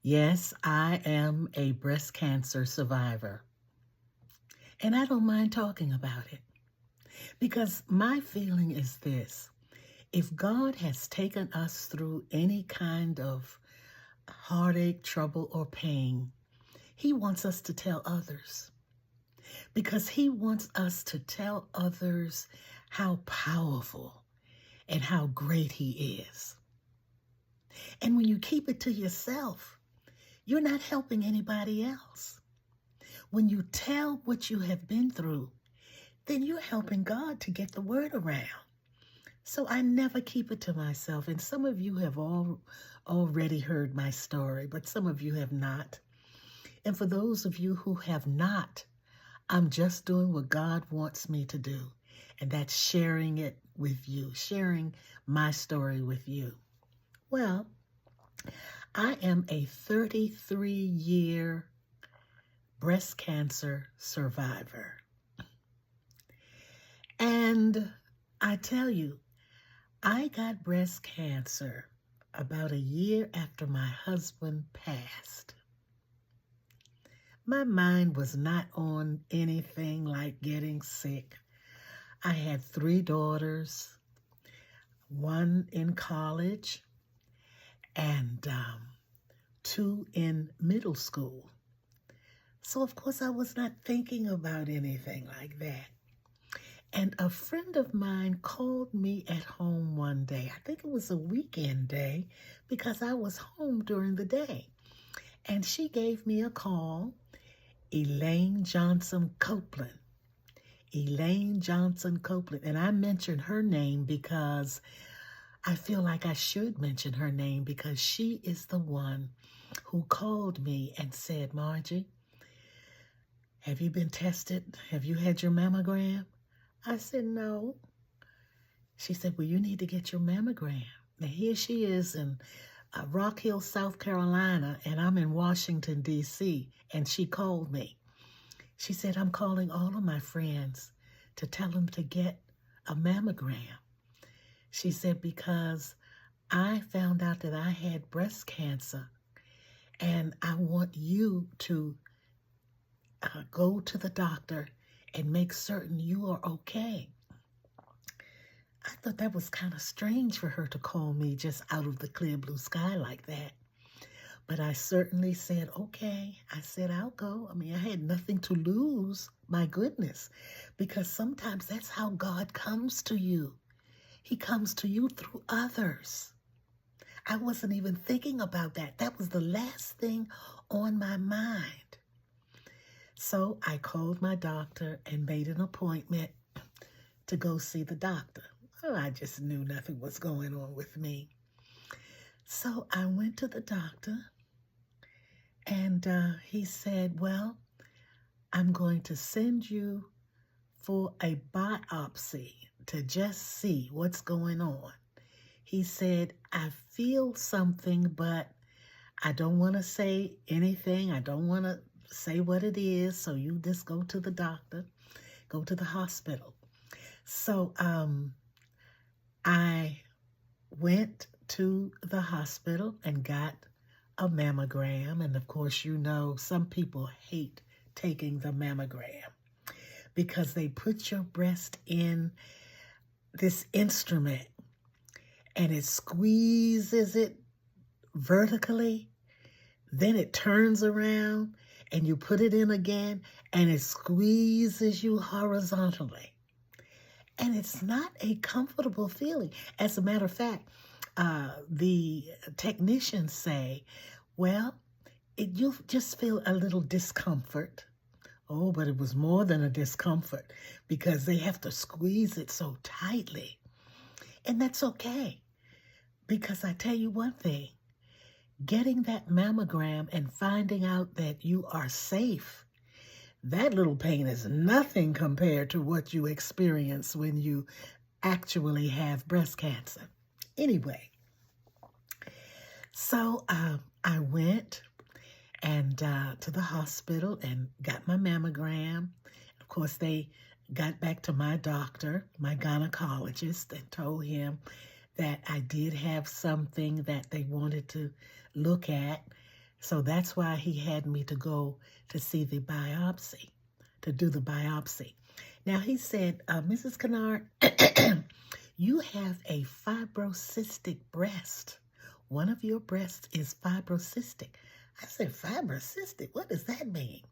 Yes, I am a breast cancer survivor, and I don't mind talking about it because my feeling is this. If God has taken us through any kind of heartache, trouble, or pain, He wants us to tell others because He wants us to tell others how powerful and how great He is. And when you keep it to yourself, you're not helping anybody else. When you tell what you have been through, then you're helping God to get the word around. So I never keep it to myself. And some of you have already heard my story, but some of you have not. And for those of you who have not, I'm just doing what God wants me to do. And that's sharing it with you, sharing my story with you. Well, I am a 33-year breast cancer survivor. And I tell you, I got breast cancer about a year after my husband passed. My mind was not on anything like getting sick. I had 3 daughters, one in college and 2 in middle school. So, of course, I was not thinking about anything like that. And a friend of mine called me at home one day. I think it was a weekend day because I was home during the day. And she gave me a call, Elaine Johnson Copeland. Elaine Johnson Copeland. And I mentioned her name because I feel like I should mention her name because she is the one who called me and said, Margie, have you been tested? Have you had your mammogram? I said, no. She said, well, you need to get your mammogram. Now, here she is in Rock Hill, South Carolina, and I'm in Washington, D.C., and she called me. She said, I'm calling all of my friends to tell them to get a mammogram. She said, because I found out that I had breast cancer, and I want you to go to the doctor and make certain you are okay. I thought that was kind of strange for her to call me just out of the clear blue sky like that. But I certainly said, okay. I said, I'll go. I mean, I had nothing to lose, my goodness, because sometimes that's how God comes to you. He comes to you through others. I wasn't even thinking about that. That was the last thing on my mind. So I called my doctor and made an appointment to go see the doctor. Oh, I just knew nothing was going on with me. So I went to the doctor and he said, well, I'm going to send you for a biopsy to just see what's going on. He said, I feel something, but I don't want to say anything. I don't want to say what it is. So you just go to the doctor, go to the hospital. So I went to the hospital and got a mammogram. And of course, you know, some people hate taking the mammogram because they put your breast in this instrument and it squeezes it vertically. Then it turns around and you put it in again and it squeezes you horizontally. And it's not a comfortable feeling. As a matter of fact, the technicians say, well, you'll just feel a little discomfort. Oh, but it was more than a discomfort because they have to squeeze it so tightly. And that's okay. Because I tell you one thing, getting that mammogram and finding out that you are safe, that little pain is nothing compared to what you experience when you actually have breast cancer. Anyway, so I went and to the hospital and got my mammogram. Of course, they got back to my doctor, my gynecologist, and told him that I did have something that they wanted to look at. So that's why he had me to go to see the biopsy, to do the biopsy. Now he said, Mrs. Kennard, you have a fibrocystic breast. One of your breasts is fibrocystic. I said, fibrocystic? What does that mean?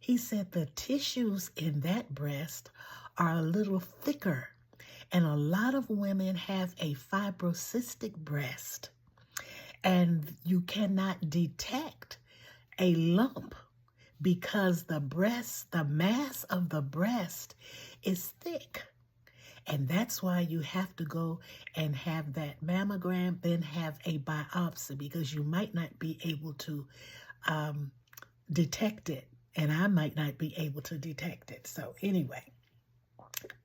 He said the tissues in that breast are a little thicker, and a lot of women have a fibrocystic breast, and you cannot detect a lump because the mass of the breast is thick. And that's why you have to go and have that mammogram, then have a biopsy, because you might not be able to detect it, and I might not be able to detect it. So anyway,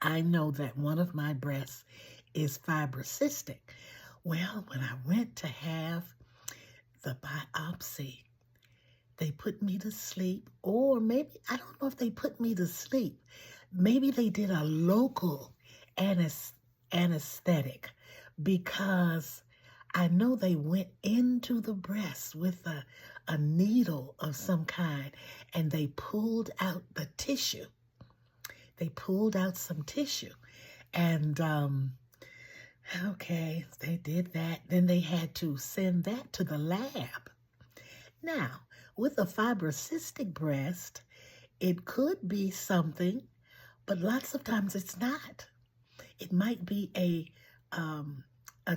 I know that one of my breasts is fibrocystic. Well, when I went to have the biopsy, they put me to sleep, or maybe, I don't know if they put me to sleep. Maybe they did a local anesthetic, because I know they went into the breast with a needle of some kind, and they pulled out the tissue. They pulled out some tissue, and okay, they did that. Then they had to send that to the lab. Now, with a fibrocystic breast, it could be something, but lots of times it's not. It might be a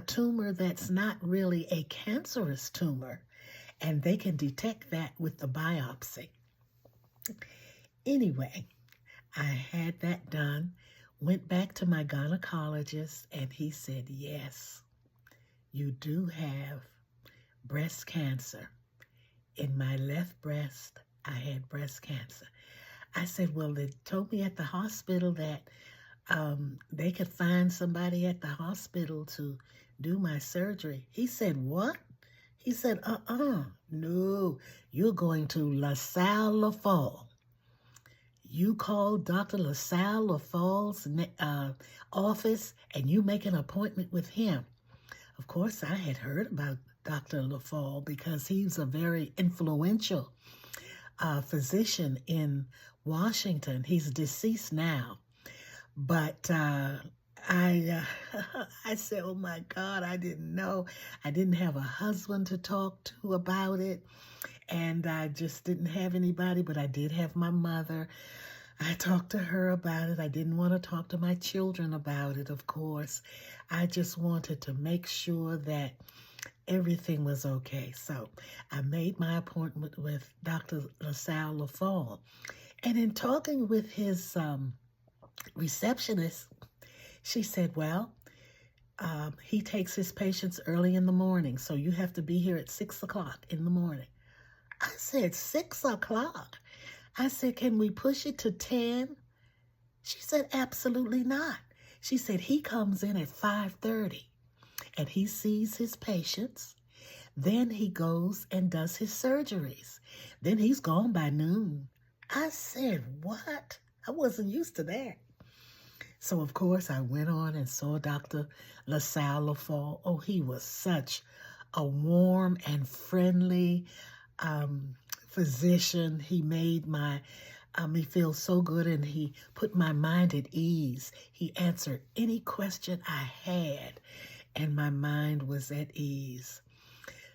tumor that's not really a cancerous tumor, and they can detect that with the biopsy. Anyway, I had that done, went back to my gynecologist, and he said, yes, you do have breast cancer. In my left breast, I had breast cancer. I said, well, they told me at the hospital that they could find somebody at the hospital to do my surgery. He said, what? He said, no, you're going to LaSalle LaFall. You call Dr. LaSalle LaFall's office, and you make an appointment with him. Of course, I had heard about Dr. LaFall because he's a very influential physician in Washington. He's deceased now. But I said, oh my God, I didn't know. I didn't have a husband to talk to about it. And I just didn't have anybody, but I did have my mother. I talked to her about it. I didn't want to talk to my children about it, of course. I just wanted to make sure that everything was okay. So I made my appointment with Dr. LaSalle LaFall. And in talking with his receptionist, she said, well, he takes his patients early in the morning, so you have to be here at 6 o'clock in the morning. I said, 6 o'clock? I said, can we push it to 10? She said, absolutely not. She said, he comes in at 5:30 and he sees his patients. Then he goes and does his surgeries. Then he's gone by noon. I said, what? I wasn't used to that. So, of course, I went on and saw Dr. LaSalle LaFall. Oh, he was such a warm and friendly physician. He made me feel so good, and he put my mind at ease. He answered any question I had, and my mind was at ease.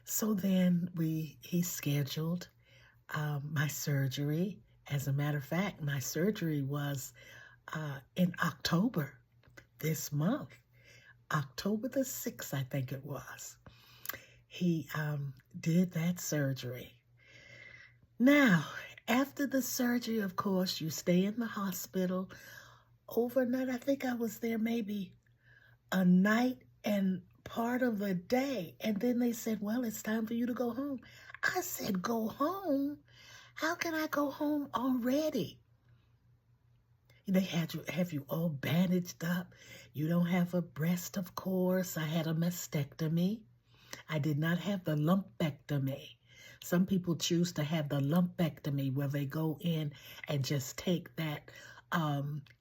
So then he scheduled my surgery. As a matter of fact, my surgery was in October this month. October the 6th, I think it was. He did that surgery. Now, after the surgery, of course, you stay in the hospital overnight. I think I was there maybe a night and part of the day. And then they said, well, it's time for you to go home. I said, go home? How can I go home already? They have you all bandaged up. You don't have a breast, of course. I had a mastectomy. I did not have the lumpectomy. Some people choose to have the lumpectomy, where they go in and just take that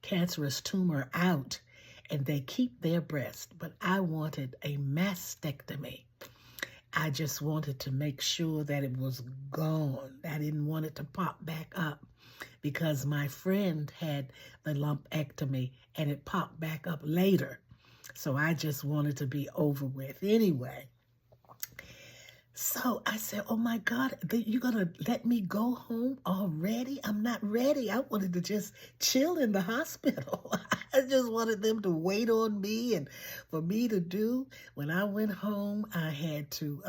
cancerous tumor out and they keep their breast. But I wanted a mastectomy. I just wanted to make sure that it was gone. I didn't want it to pop back up because my friend had the lumpectomy and it popped back up later. So I just wanted to be over with anyway. So I said, oh my God, you're going to let me go home already? I'm not ready. I wanted to just chill in the hospital. I just wanted them to wait on me and for me to do. When I went home, I had to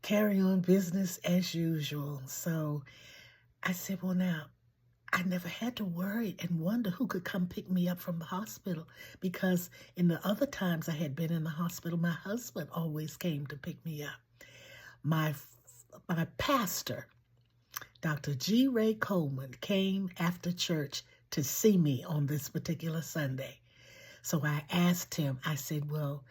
carry on business as usual. So I said, well, now, I never had to worry and wonder who could come pick me up from the hospital, because in the other times I had been in the hospital, my husband always came to pick me up. My pastor, Dr. G. Ray Coleman, came after church to see me on this particular Sunday. So I asked him, I said, well,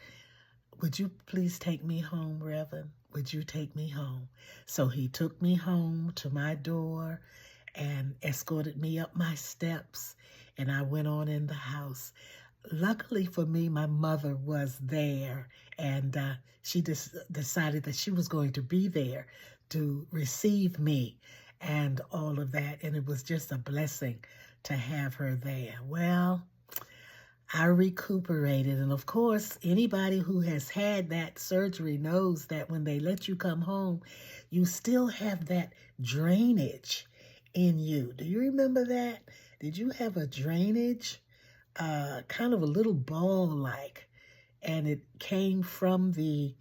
would you please take me home, Reverend? Would you take me home? So he took me home to my door and escorted me up my steps, and I went on in the house. Luckily for me, my mother was there, and she just decided that she was going to be there to receive me and all of that, and it was just a blessing to have her there. Well, I recuperated, and of course, anybody who has had that surgery knows that when they let you come home, you still have that drainage in you. Do you remember that? Did you have a drainage? Kind of a little ball-like, and it came from the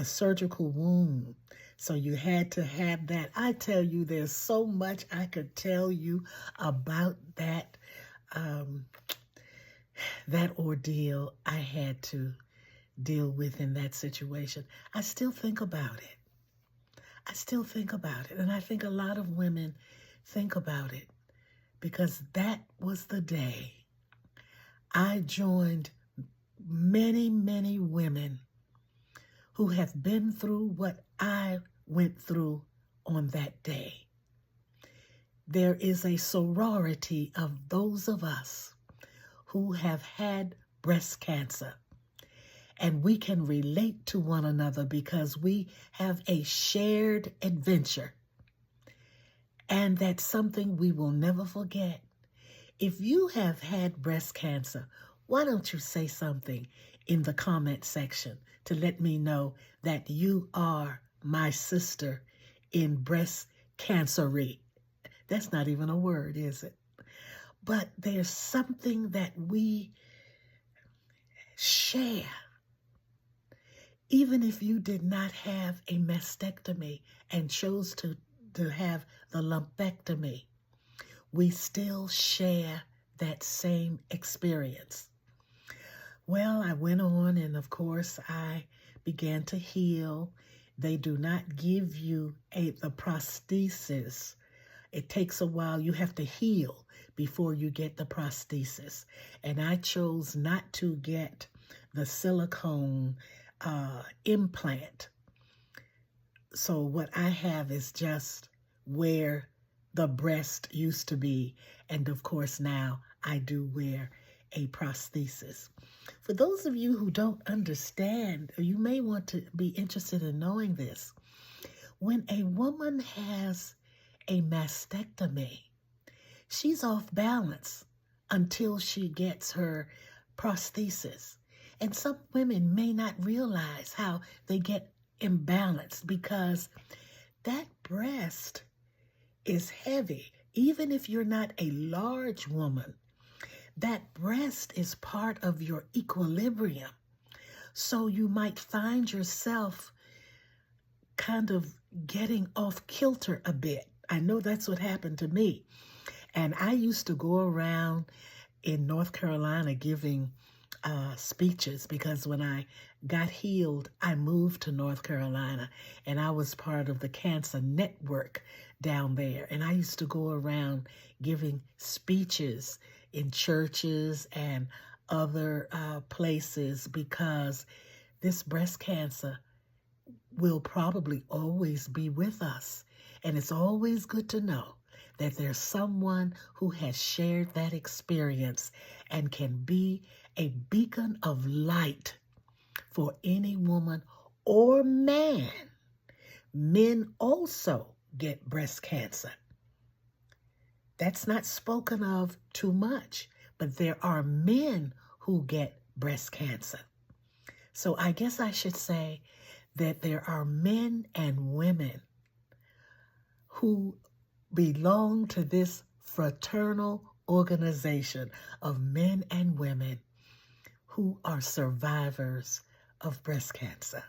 surgical wound. So you had to have that. I tell you, there's so much I could tell you about that that ordeal I had to deal with in that situation. I still think about it. I still think about it, and I think a lot of women think about it, because that was the day I joined many, many women who have been through what I went through on that day. There is a sorority of those of us who have had breast cancer, and we can relate to one another because we have a shared adventure. And that's something we will never forget. If you have had breast cancer, why don't you say something in the comment section to let me know that you are my sister in breast cancery. That's not even a word, is it? But there's something that we share. Even if you did not have a mastectomy and chose to have the lumpectomy, we still share that same experience. Well, I went on, and of course I began to heal. They do not give you the prosthesis. It takes a while. You have to heal before you get the prosthesis. And I chose not to get the silicone implant. So what I have is just where the breast used to be. And of course now I do wear a prosthesis. For those of you who don't understand, or you may want to be interested in knowing this, when a woman has a mastectomy, she's off balance until she gets her prosthesis. And some women may not realize how they get imbalanced, because that breast is heavy. Even if you're not a large woman, that breast is part of your equilibrium. So you might find yourself kind of getting off kilter a bit. I know that's what happened to me. And I used to go around in North Carolina giving speeches, because when I got healed, I moved to North Carolina, and I was part of the Cancer Network down there. And I used to go around giving speeches in churches and other places, because this breast cancer will probably always be with us. And it's always good to know that there's someone who has shared that experience and can be a beacon of light for any woman or man. Men also get breast cancer. That's not spoken of too much, but there are men who get breast cancer. So I guess I should say that there are men and women who belong to this fraternal organization of men and women who are survivors of breast cancer.